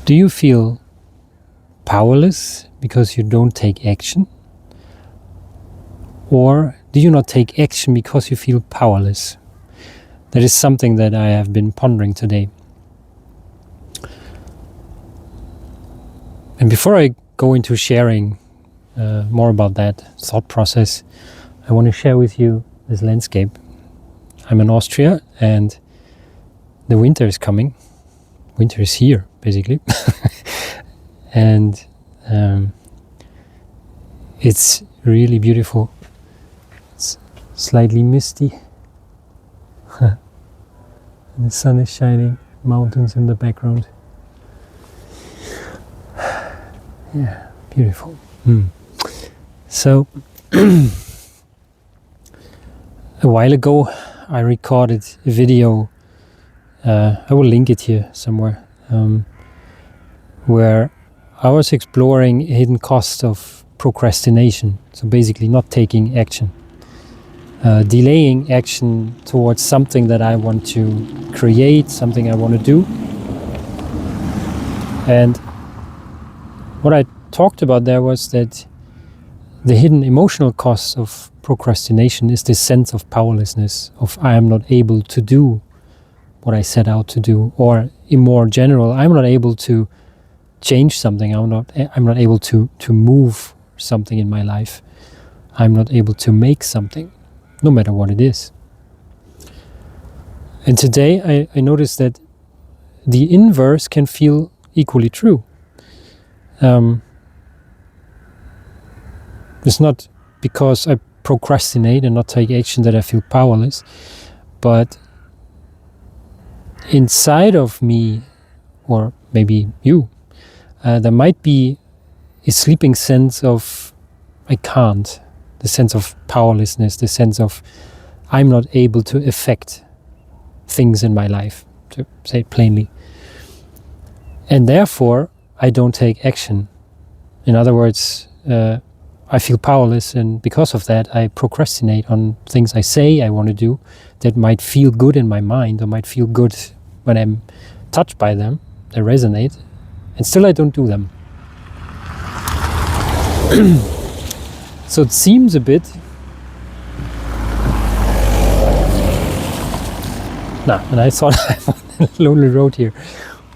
Do you feel powerless because you don't take action? Or do you not take action because you feel powerless? That is something that I have been pondering today. And before I go into sharing more about that thought process, I want to share with you this landscape. I'm in Austria and the winter is coming. Winter is here, basically. And it's really beautiful. It's slightly misty. And the sun is shining, mountains in the background. Yeah, beautiful. So, a while ago, I recorded a video. I will link it here somewhere, where I was exploring hidden costs of procrastination. So basically not taking action. Delaying action towards something that I want to create, something I want to do. And what I talked about there was that the hidden emotional cost of procrastination is this sense of powerlessness, of I am not able to do what I set out to do, or in more general, I'm not able to change something, I'm not able to move something in my life. I'm not able to make something, no matter what it is. And today I noticed that the inverse can feel equally true. It's not because I procrastinate and not take action that I feel powerless, but inside of me, or maybe you, there might be a sleeping sense of I can't, the sense of powerlessness, the sense of I'm not able to affect things in my life, to say it plainly. And therefore, I don't take action. In other words, I feel powerless, and because of that, I procrastinate on things I say I want to do that might feel good in my mind, or might feel good when I'm touched by them, they resonate, and still I don't do them. So it seems a bit... and I thought I'm on a lonely road here.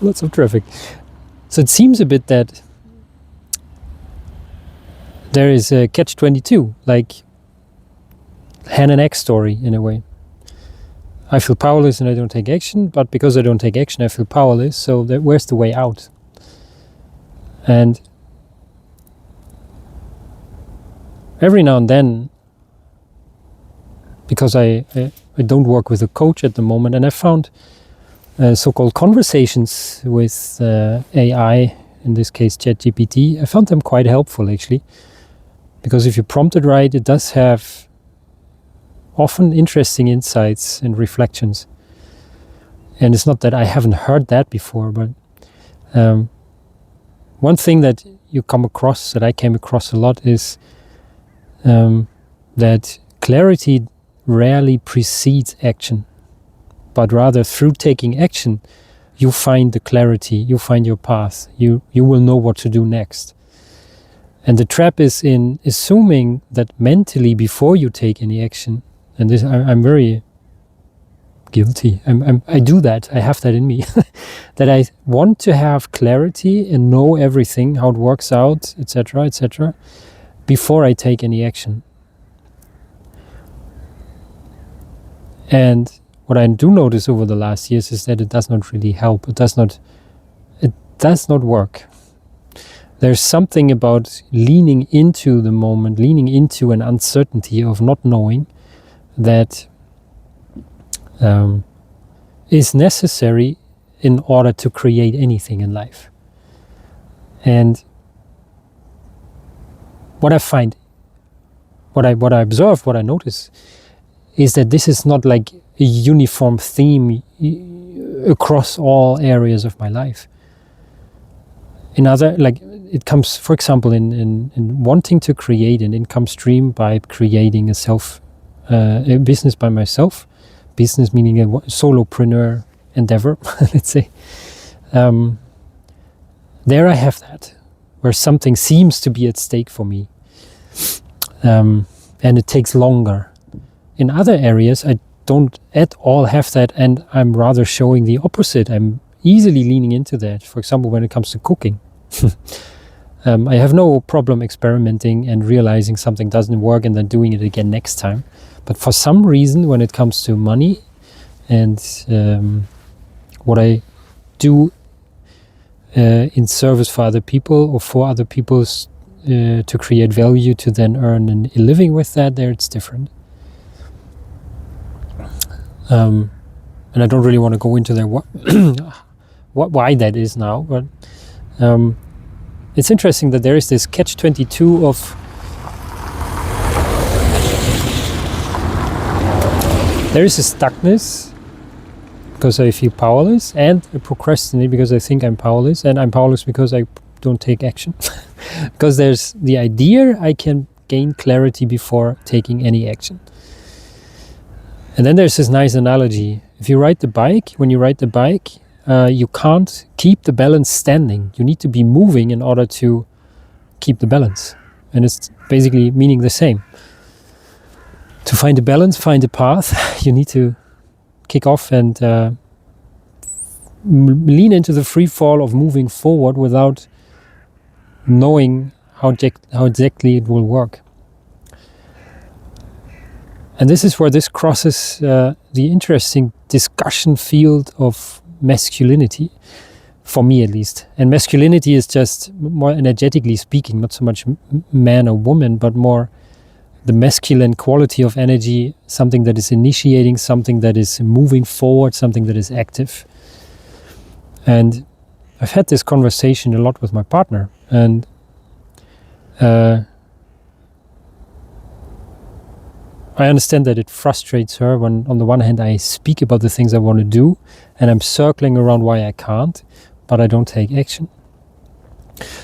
Lots of traffic. So it seems a bit that there is a catch-22, like hen and egg story in a way. I feel powerless and I don't take action, but because I don't take action, I feel powerless. So where's the way out? And every now and then, because I don't work with a coach at the moment, and I found so-called conversations with AI, in this case ChatGPT, I found them quite helpful actually. Because if you prompt it right, it does have often interesting insights and reflections. And it's not that I haven't heard that before, but one thing that you come across, that I came across a lot, is that clarity rarely precedes action, but rather through taking action, you find the clarity, you find your path, you will know what to do next. And the trap is in assuming that mentally before you take any action, and this I'm very guilty. I do that. I have that in me. That I want to have clarity and know everything, how it works out, etc., before I take any action. And what I do notice over the last years is that it does not really help. It does not work. There's something about leaning into the moment, leaning into an uncertainty of not knowing that is necessary in order to create anything in life. And what I find, what I observe, what I notice, is that this is not like a uniform theme across all areas of my life. It comes, for example, in wanting to create an income stream by creating a business by myself, business meaning a solopreneur endeavor, let's say. There I have that, where something seems to be at stake for me. And it takes longer. In other areas, I don't at all have that, and I'm rather showing the opposite. I'm easily leaning into that. For example, when it comes to cooking. I have no problem experimenting and realizing something doesn't work and then doing it again next time. But for some reason, when it comes to money and what I do in service for other people or for other people to create value to then earn a living with that, there it's different. And I don't really want to go into there why that is now, but it's interesting that there is this catch-22 of there is a stuckness because I feel powerless, and I procrastinate because I think I'm powerless, and I'm powerless because I don't take action. Because there's the idea I can gain clarity before taking any action. And then there's this nice analogy. If you ride the bike, you can't keep the balance standing. You need to be moving in order to keep the balance. And it's basically meaning the same. To find a balance, find a path, you need to kick off and lean into the free fall of moving forward without knowing how exactly it will work. And this is where this crosses the interesting discussion field of masculinity, for me at least. And masculinity is just more energetically speaking, not so much man or woman, but more the masculine quality of energy, something that is initiating, something that is moving forward, something that is active. And I've had this conversation a lot with my partner, and I understand that it frustrates her when, on the one hand, I speak about the things I want to do, and I'm circling around why I can't, but I don't take action.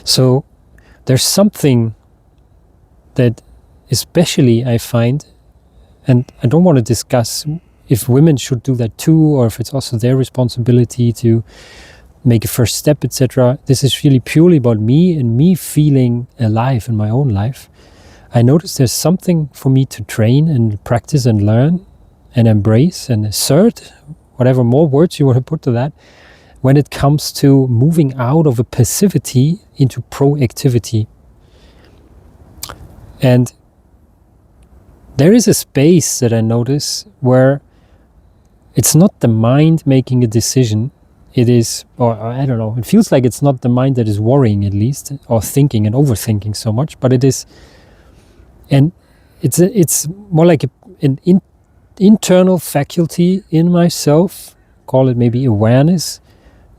So there's something that especially I find, and I don't want to discuss if women should do that too, or if it's also their responsibility to make a first step, etc. This is really purely about me and me feeling alive in my own life. I notice there's something for me to train and practice and learn and embrace and assert, whatever more words you want to put to that, when it comes to moving out of a passivity into proactivity. And there is a space that I notice where it's not the mind making a decision. It is, or I don't know, it feels like it's not the mind that is worrying at least, or thinking and overthinking so much, but it is. And it's more like an internal faculty in myself, call it maybe awareness,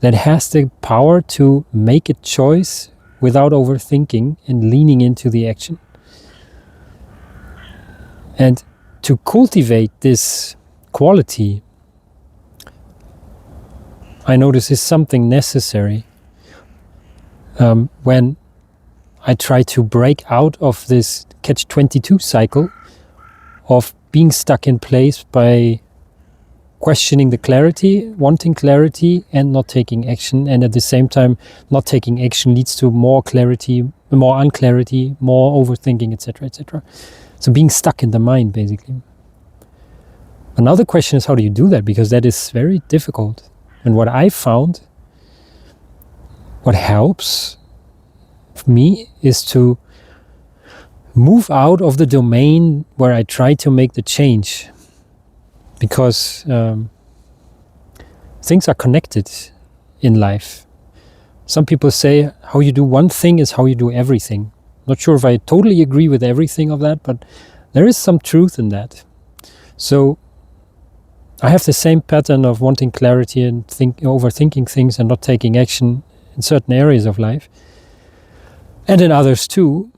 that has the power to make a choice without overthinking and leaning into the action. And to cultivate this quality, I notice is something necessary when I try to break out of this catch-22 cycle of being stuck in place by questioning the clarity, wanting clarity, and not taking action. And at the same time, not taking action leads to more clarity, more unclarity, more overthinking, etc., etc. So being stuck in the mind, basically. Another question is, how do you do that? Because that is very difficult. And what I found, what helps me is to move out of the domain where I try to make the change, because things are connected in life. Some people say how you do one thing is how you do everything. Not sure if I totally agree with everything of that, but there is some truth in that. So I have the same pattern of wanting clarity and overthinking things and not taking action in certain areas of life, and in others too.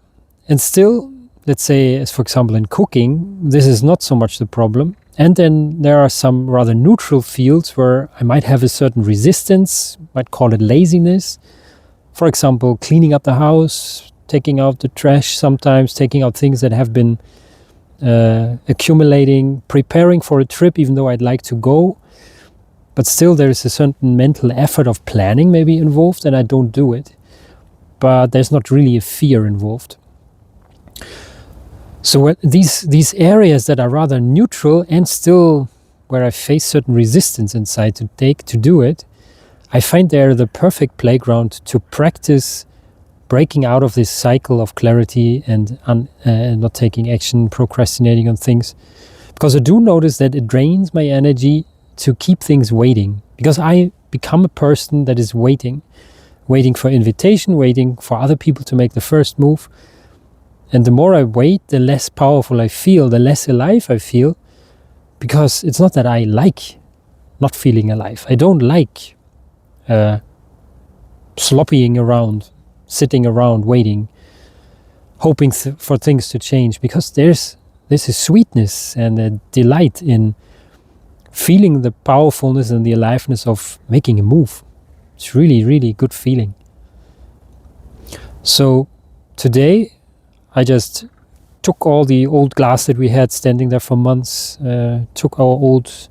And still, let's say, as for example in cooking, this is not so much the problem. And then there are some rather neutral fields where I might have a certain resistance, might call it laziness. For example, cleaning up the house, taking out the trash sometimes, taking out things that have been accumulating, preparing for a trip even though I'd like to go. But still there is a certain mental effort of planning maybe involved, and I don't do it. but there's not really a fear involved. So these areas that are rather neutral and still where I face certain resistance inside to do it, I find they're the perfect playground to practice breaking out of this cycle of clarity and not taking action, procrastinating on things. Because I do notice that it drains my energy to keep things waiting. Because I become a person that is waiting for invitation, waiting for other people to make the first move. And the more I wait, the less powerful I feel, the less alive I feel. Because it's not that I like not feeling alive. I don't like sloppying around, sitting around, waiting, hoping for things to change. Because there's a sweetness and a delight in feeling the powerfulness and the aliveness of making a move. It's really, really good feeling. So today, I just took all the old glass that we had standing there for months, took our old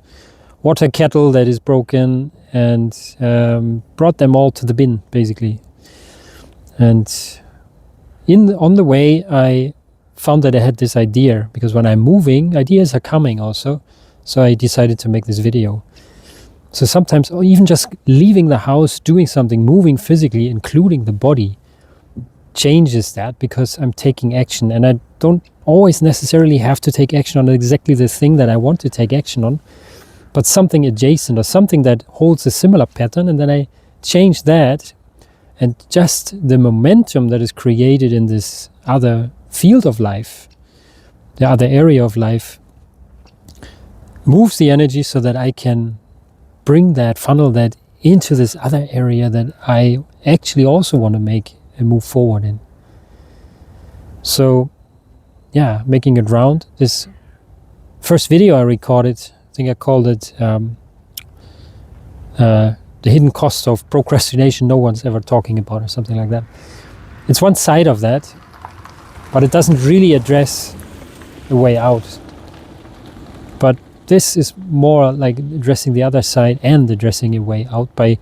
water kettle that is broken and brought them all to the bin, basically. And on the way, I found that I had this idea, because when I'm moving, ideas are coming also. So I decided to make this video. So sometimes, or even just leaving the house, doing something, moving physically, including the body, changes that, because I'm taking action. And I don't always necessarily have to take action on exactly the thing that I want to take action on, but something adjacent or something that holds a similar pattern, and then I change that, and just the momentum that is created in this other field of life, the other area of life, moves the energy so that I can bring that, funnel that into this other area that I actually also want to make a move forward in. So yeah, making it round. This first video I recorded, I think I called it the hidden cost of procrastination no one's ever talking about, or something like that. It's one side of that, but it doesn't really address a way out. But this is more like addressing the other side and addressing a way out by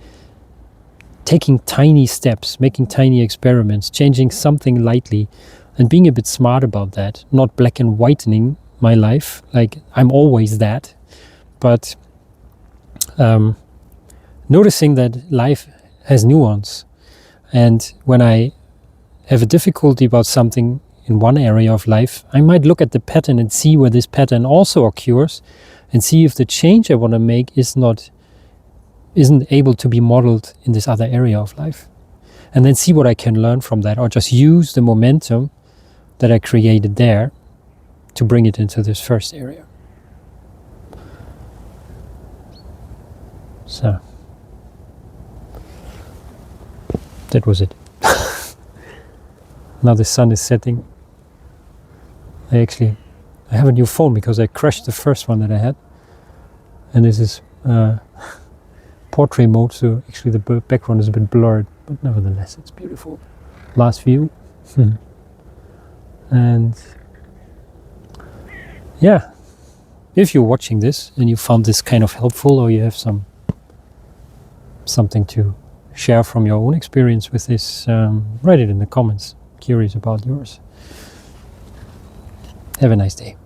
taking tiny steps, making tiny experiments, changing something lightly, and being a bit smart about that, not black and whitening my life, like I'm always that, but noticing that life has nuance. And when I have a difficulty about something in one area of life, I might look at the pattern and see where this pattern also occurs, and see if the change I want to make isn't able to be modeled in this other area of life. And then see what I can learn from that, or just use the momentum that I created there to bring it into this first area. So that was it. Now the sun is setting. I have a new phone because I crashed the first one that I had, and this is portrait mode, so actually the background is a bit blurred, but nevertheless it's beautiful. Last view. And yeah, if you're watching this and you found this kind of helpful, or you have something to share from your own experience with this, write it in the comments. Curious about yours. Have a nice day.